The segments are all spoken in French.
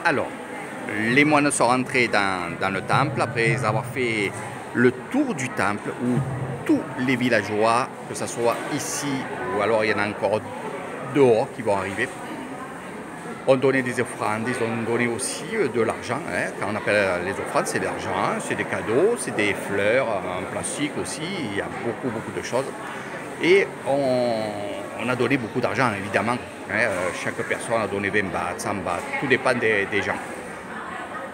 Alors, les moines sont rentrés dans le temple après avoir fait le tour du temple où tous les villageois, que ce soit ici ou alors il y en a encore dehors qui vont arriver, ont donné des offrandes, ils ont donné aussi de l'argent. Hein. Quand on appelle les offrandes, c'est de l'argent, c'est des cadeaux, c'est des fleurs en plastique aussi, il y a beaucoup de choses. Et on a donné beaucoup d'argent, évidemment. Hein. Chaque personne a donné 20 bahts, 100 bahts, tout dépend des gens.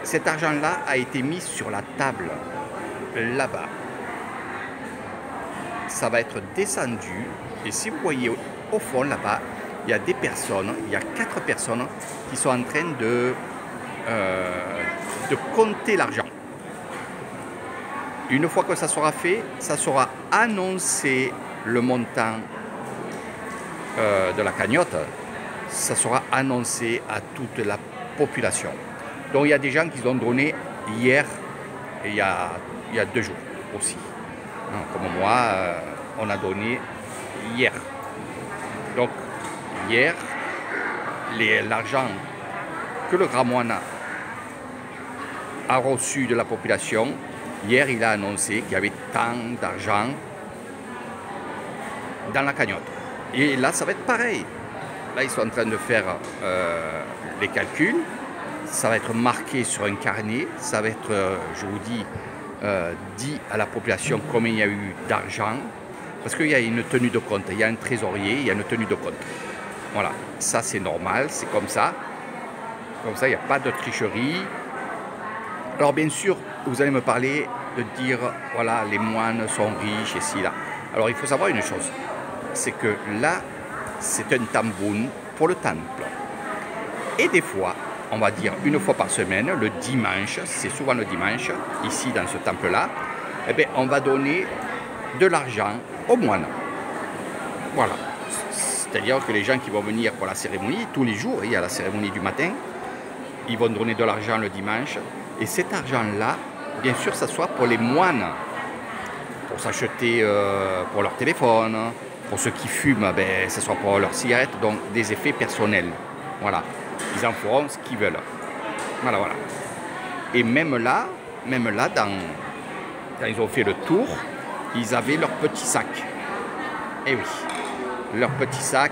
Cet argent-là a été mis sur la table, là-bas. Ça va être descendu, et si vous voyez au fond, là-bas, il y a des personnes, il y a 4 personnes qui sont en train de compter l'argent. Une fois que ça sera fait, ça sera annoncé le montant de la cagnotte, ça sera annoncé à toute la population. Donc il y a des gens qui ont donné hier et il y a 2 jours aussi. Comme moi, on a donné hier. Donc hier, l'argent que le grand moine a reçu de la population, hier il a annoncé qu'il y avait tant d'argent dans la cagnotte. Et là, ça va être pareil. Là, ils sont en train de faire les calculs. Ça va être marqué sur un carnet. Ça va être, je vous dis, dit à la population combien il y a eu d'argent. Parce qu'il y a une tenue de compte. Il y a un trésorier, il y a une tenue de compte. Voilà, ça c'est normal, c'est comme ça. Comme ça, il n'y a pas de tricherie. Alors bien sûr, vous allez me parler de dire, voilà, les moines sont riches et ci, là. Alors il faut savoir une chose, c'est que là, c'est un tamboun pour le temple. Et des fois, on va dire une fois par semaine, le dimanche, c'est souvent le dimanche, ici dans ce temple-là, eh bien, on va donner de l'argent aux moines. Voilà. C'est-à-dire que les gens qui vont venir pour la cérémonie, tous les jours, il y a la cérémonie du matin, ils vont donner de l'argent le dimanche. Et cet argent-là, bien sûr, ça soit pour les moines, pour s'acheter pour leur téléphone, pour ceux qui fument, ben, ce soit pour leurs cigarettes, donc des effets personnels. Voilà, ils en feront ce qu'ils veulent. Voilà. Et même là, quand ils ont fait le tour, ils avaient leur petit sac. Eh oui, leur petit sac.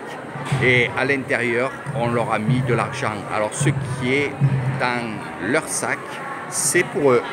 Et à l'intérieur, on leur a mis de l'argent. Alors ce qui est dans leur sac, c'est pour eux.